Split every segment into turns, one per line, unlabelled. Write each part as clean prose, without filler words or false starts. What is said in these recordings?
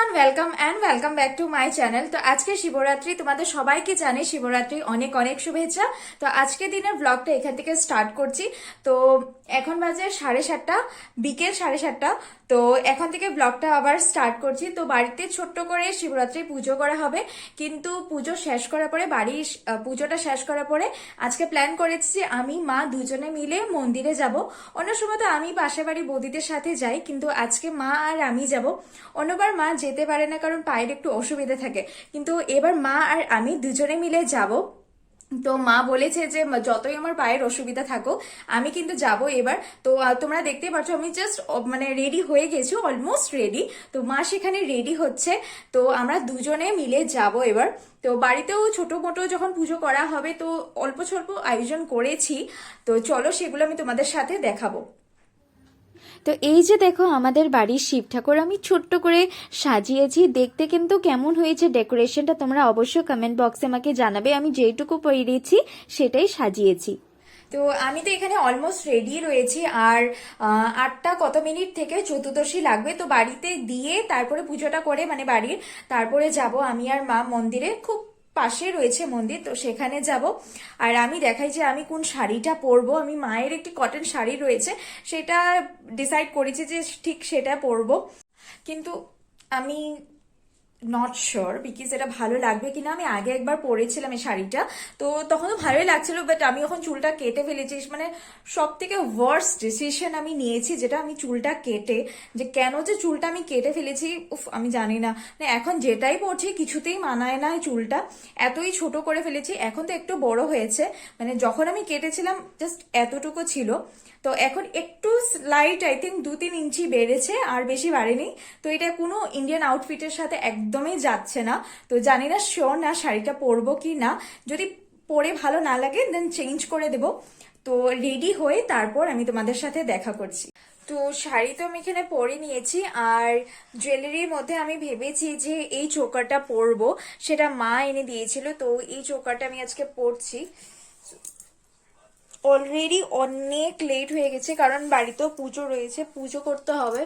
Everyone welcome back to my channel. তো আজকে শিবরাত্রি, তোমাদের সবাইকে জানি শিবরাত্রি অনেক অনেক শুভেচ্ছা। তো আজকে দিনের ব্লগটা এখান থেকে স্টার্ট করছি। তো এখন বাজে 7:30, বিকেল 7:30। তো এখন থেকে ব্লগটা আবার স্টার্ট করছি। তো বাড়িতে ছোট্ট করে শিবরাত্রি পুজো করা হবে, কিন্তু পুজো শেষ করার পরে পুজোটা শেষ করার পরে আজকে প্ল্যান করেছি যে আমি মা দুজনে মিলে মন্দিরে যাব। অন্য সময় তো আমি পাশের বাড়ি বৌদিদের সাথে যাই, কিন্তু আজকে মা আর আমি যাব। অন্যবার মা যেতে পারে না, কারণ পায়ের একটু অসুবিধা থাকে, কিন্তু এবার মা আর আমি দুজনে মিলে যাব। তো মা বলেছে যে যতই আমার পায়ের অসুবিধা থাকো আমি কিন্তু যাব এবার। তো তোমরা দেখতেই পাচ্ছ আমি জাস্ট মানে রেডি হয়ে গেছি, অলমোস্ট রেডি। তো মা সেখানে রেডি হচ্ছে, তো আমরা দুজনে মিলে যাব এবার। তো বাড়িতেও ছোট মোটো যখন পুজো করা হবে তো অল্প স্বল্প আয়োজন করেছি। তো চলো সেগুলো আমি তোমাদের সাথে দেখাবো।
তো এই যে দেখো আমাদের বাড়ির শিব ঠাকুর আমি ছোট্ট করে সাজিয়েছি। দেখতে কিন্তু কেমন হয়েছে ডেকোরেশনটা তোমরা অবশ্যই কমেন্ট বক্সে আমাকে জানাবে। আমি যেটুকু পেরেছি সেটাই সাজিয়েছি।
তো আমি তো এখানে অলমোস্ট রেডি রয়েছি, আর 8টা কত মিনিট থেকে চতুর্দশী লাগবে। তো বাড়িতে দিয়ে তারপরে পুজোটা করে মানে বাড়ির তারপরে যাব আমি আর মা মন্দিরে। খুব পাশে রয়েছে মন্দির, তো সেখানে যাব। আর আমি দেখাই যে আমি কোন শাড়িটা পরবো। আমি মায়ের একটি কটন শাড়ি রয়েছে, সেটা ডিসাইড করেছি যে ঠিক সেটা পরবো, কিন্তু আমি নট শিওর বিকজ এটা ভালো লাগবে কিনা। আমি আগে একবার পরেছিলাম এই শাড়িটা, তো তখনও ভালোই লাগছিল, বাট আমি এখন চুলটা কেটে ফেলেছি। মানে সব থেকে ওয়ার্স্ট ডিসিশন আমি নিয়েছি, যেটা আমি চুলটা কেটে, যে কেন যে চুলটা আমি কেটে ফেলেছি উফ আমি জানি না। মানে এখন যেটাই পরছি কিছুতেই মানায় না, এই চুলটা এতই ছোট করে ফেলেছি। এখন তো একটু বড় হয়েছে, মানে যখন আমি কেটেছিলাম জাস্ট এতটুকু ছিল, তো এখন একটু স্লাইট আই থিঙ্ক 2-3 ইঞ্চি বেড়েছে, আর বেশি বাড়েনি। তো এটা কোনো ইন্ডিয়ান আউটফিটের সাথে একদমই যাচ্ছে না। তো জানি না, শিওর না শাড়িটা পরবো কি না। যদি পরে ভালো না লাগে দেন চেঞ্জ করে দেব। তো রেডি হয়ে তারপর আমি তোমাদের সাথে দেখা করছি। তো শাড়ি তো আমি এখানে পরে নিয়েছি, আর জুয়েলারির মধ্যে আমি ভেবেছি যে এই চোকারটা পরবো, সেটা মা এনে দিয়েছিল। তো এই চোকারটা আমি আজকে পরছি। অলরেডি অনেক লেট হয়ে গেছে, কারণ বাড়িতেও পুজো রয়েছে, পুজো করতে হবে,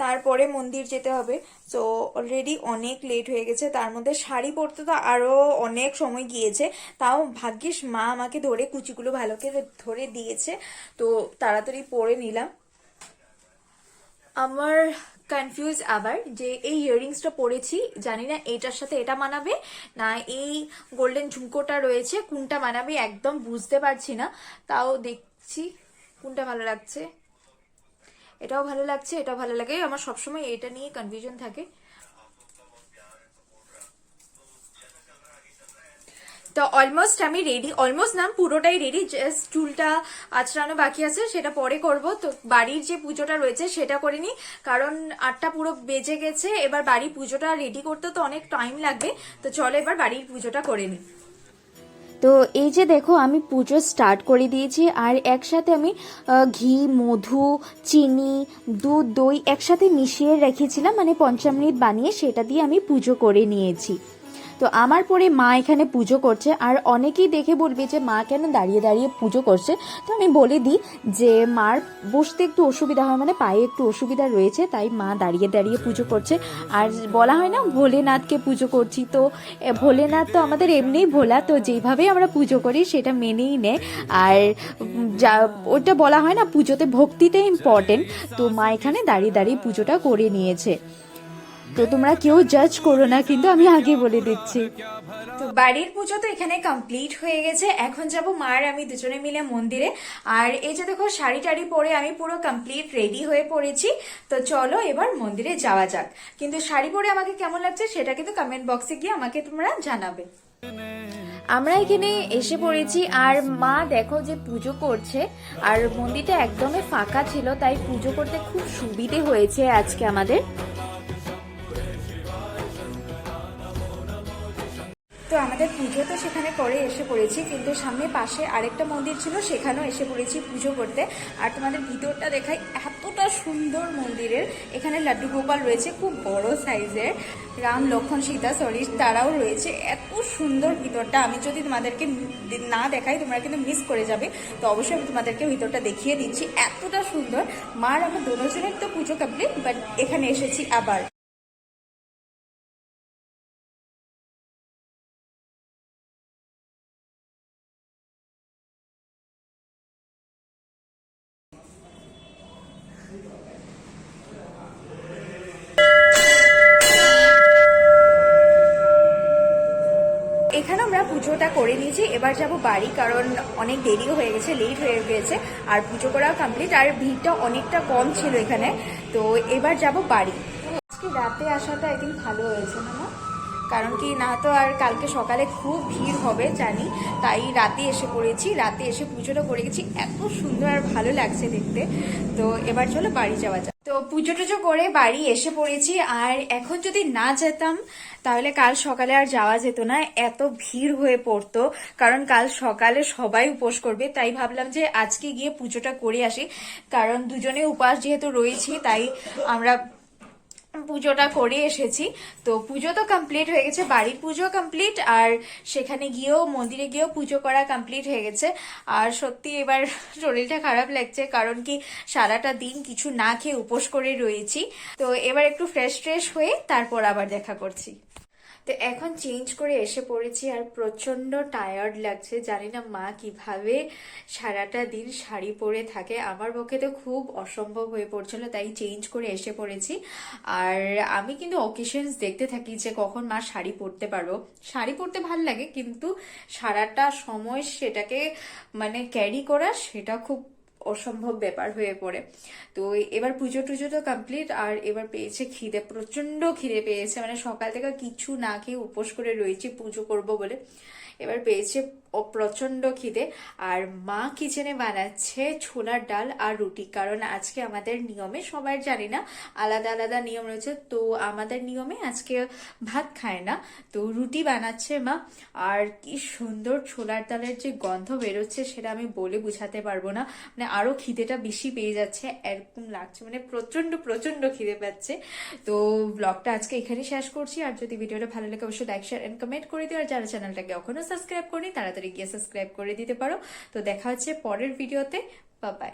তারপরে মন্দির যেতে হবে। তো অলরেডি অনেক লেট হয়ে গেছে, তার মধ্যে শাড়ি পরতে তো আরো অনেক সময় গিয়েছে। তাও ভাগ্যিস মা আমাকে ধরে কুচিগুলো ভালো করে ধরে দিয়েছে, তো তাড়াতাড়ি পরে নিলাম। আমার কনফিউজ আবার যে এই ইয়াররিংসটা পরেছি, জানি না এটার সাথে এটা মানাবে না এই গোল্ডেন ঝুমকোটা রয়েছে কোনটা মানাবে, একদম বুঝতে পারছি না। তাও দেখছি কোনটা ভালো লাগছে। এটাও ভালো লাগছে, এটাও ভালো লাগে। আমার সবসময় এটা নিয়ে কনফিউশন থাকে। তো অলমোস্ট আমি রেডি, অলমোস্ট না পুরোটাই রেডি, জাস্ট চুলটা আঁচড়ানো বাকি আছে, সেটা পরে করব। তো বাড়ির যে পুজোটা রয়েছে সেটা করে নি, কারণ 8টা পুরো বেজে গেছে। এবার বাড়ির পুজোটা রেডি করতে তো অনেক টাইম লাগবে। তো চলো এবার বাড়ির পুজোটা করে নি।
তো এই যে দেখো আমি পুজো স্টার্ট করে দিয়েছি, আর একসাথে আমি ঘি, মধু, চিনি, দুধ, দই একসাথে মিশিয়ে রেখেছিলাম, মানে পঞ্চামৃত বানিয়ে সেটা দিয়ে আমি পুজো করে নিয়েছি। তো আমার পরে মা এখানে পুজো করছে, আর অনেকেই দেখে বলবে যে মা কেন দাঁড়িয়ে দাঁড়িয়ে পুজো করছে। তো আমি বলে দিই যে মার বসতে একটু অসুবিধা হয়, মানে পায়ে একটু অসুবিধা রয়েছে, তাই মা দাঁড়িয়ে দাঁড়িয়ে পুজো করছে। আর বলা হয় না ভোলেনাথকে পুজো করছি, তো ভোলেনাথ তো আমাদের এমনিই ভোলা, তো যেভাবেই আমরা পুজো করি সেটা মেনেই নেয়। আর যা ওটা বলা হয় না পুজোতে ভক্তিটা ইম্পর্টেন্ট, তো মা এখানে দাঁড়িয়ে দাঁড়িয়ে পুজোটা করে নিয়েছে। তো তোমরা কেউ জাজ করো না, কিন্তু আমি আগে বলে দিচ্ছি।
তো বাড়ির পুজো তো এখানে কমপ্লিট হয়ে গেছে, এখন যাব মার আমি দুজনে মিলে মন্দিরে। আর এই যে দেখো শাড়ি টাড়ি পরে আমি পুরো কমপ্লিট রেডি হয়ে পড়েছি। তো চলো এবার মন্দিরে যাওয়া যাক। কিন্তু শাড়ি পরে আমাকে কেমন লাগছে সেটা কিন্তু কমেন্ট বক্সে গিয়ে আমাকে তোমরা জানাবে।
আমরা এখানে এসে পড়েছি, আর মা দেখো যে পুজো করছে, আর মন্দিরটা একদমই ফাঁকা ছিল, তাই পুজো করতে খুব সুবিধে হয়েছে আজকে আমাদের।
তো আমাদের পুজো তো সেখানে করে এসে পড়েছি, কিন্তু সামনে পাশে আরেকটা মন্দির ছিল, সেখানেও এসে পড়েছি পুজো করতে। আর তোমাদের ভিতরটা দেখাই, এতটা সুন্দর মন্দিরের। এখানে লাড্ডু গোপাল রয়েছে খুব বড় সাইজের, রাম লক্ষ্মণ সীতা সরি তারাও রয়েছে। এত সুন্দর ভিতরটা, আমি যদি তোমাদেরকে না দেখাই তোমরা কিন্তু মিস করে যাবে। তো অবশ্যই আমি তোমাদেরকে ভিতরটা দেখিয়ে দিচ্ছি, এতটা সুন্দর। মার আমার দুজনের তো পুজো কমপ্লিট, বাট এখানে এসেছি আবার। পুজোটা করে নিয়েছি, এবার যাব বাড়ি, কারণ অনেক দেরিও হয়ে গেছে, লেট হয়ে গেছে, আর পুজো করাও কমপ্লিট, আর ভিড়টা অনেকটা কম ছিল এখানে। তো এবার যাব বাড়ি। আজকে রাতে আসাটা আই থিঙ্ক ভালো হয়েছে না মা? কারণ কি না তো আর কালকে সকালে খুব ভিড় হবে জানি, তাই রাতে এসে পড়েছি, রাতে এসে পুজোটা করে গেছি, এত সুন্দর আর ভালো লাগছে দেখতে। তো এবার চলো বাড়ি যাওয়া যাক। তো পুজো টুজো করে বাড়ি এসে পড়েছি, আর এখন যদি না যেতাম তাহলে কাল সকালে আর যাওয়া যেত না, এত ভিড় হয়ে পড়তো, কারণ কাল সকালে সবাই উপোস করবে, তাই ভাবলাম যে আজকে গিয়ে পুজোটা করে আসি, কারণ দুজনে উপাস যেহেতু রয়েছি তাই আমরা পুজোটা করে এসেছি। তো পুজো তো কমপ্লিট হয়ে গেছে, বাড়ির পুজো কমপ্লিট, আর সেখানে গিয়েও মন্দিরে গিয়েও পুজো করা কমপ্লিট হয়ে গেছে। আর সত্যি এবার শরীরটা খারাপ লাগছে, কারণ কি সারাটা দিন কিছু না খেয়ে উপোস করে রয়েছি। তো এবার একটু ফ্রেশ ট্রেশ হয়ে তারপর আবার দেখা করছি। তো এখন চেঞ্জ করে এসে পড়েছি, আর প্রচন্ড টায়ার্ড লাগছে। জানি না মা কিভাবে সারাটা দিন শাড়ি পরে থাকে, আমার পক্ষে তো খুব অসম্ভব হয়ে পড়ছিল, তাই চেঞ্জ করে এসে পড়েছি। আর আমি কিন্তু অকেশনস দেখতে থাকি যে কখন মা শাড়ি পরতে পারবো। শাড়ি পরতে ভাল লাগে, কিন্তু সারাটা সময় সেটাকে মানে ক্যারি করা সেটা খুব অসম্ভব ব্যাপার হয়ে পড়ে। তো এবার পুজো টুজো তো কমপ্লিট, আর এবার পেয়েছে খিদে, প্রচন্ড খিদে পেয়েছে, মানে সকাল থেকে কিছু না খেয়ে উপোস করে রয়েছি পুজো করব বলে। এবার পেয়েছে প্রচন্ড খিদে, আর মা কিচেনে বানাচ্ছে ছোলার ডাল আর রুটি, কারণ আজকে আমাদের নিয়মে, সবার জানি না আলাদা আলাদা নিয়ম রয়েছে, তো আমাদের নিয়মে আজকে ভাত খায় না, তো রুটি বানাচ্ছে মা। আর কি সুন্দর ছোলার ডালের যে গন্ধ বেরোচ্ছে সেটা আমি বলে বুঝাতে পারবো না, মানে আরো খিদেটা বেশি পেয়ে যাচ্ছে এরকম লাগছে, মানে প্রচন্ড প্রচন্ড খিদে পাচ্ছে। তো ব্লগটা আজকে এখানেই শেষ করছি, আর যদি ভিডিওটা ভালো লাগে অবশ্যই লাইক শেয়ার এন্ড কমেন্ট করে দিও, আর যারা চ্যানেলটাকে এখনো সাবস্ক্রাইব করি তাড়াতাড়ি গিয়ে সাবস্ক্রাইব করে দিতে পারো। তো দেখা হচ্ছে পরের ভিডিওতে, বাই বাই।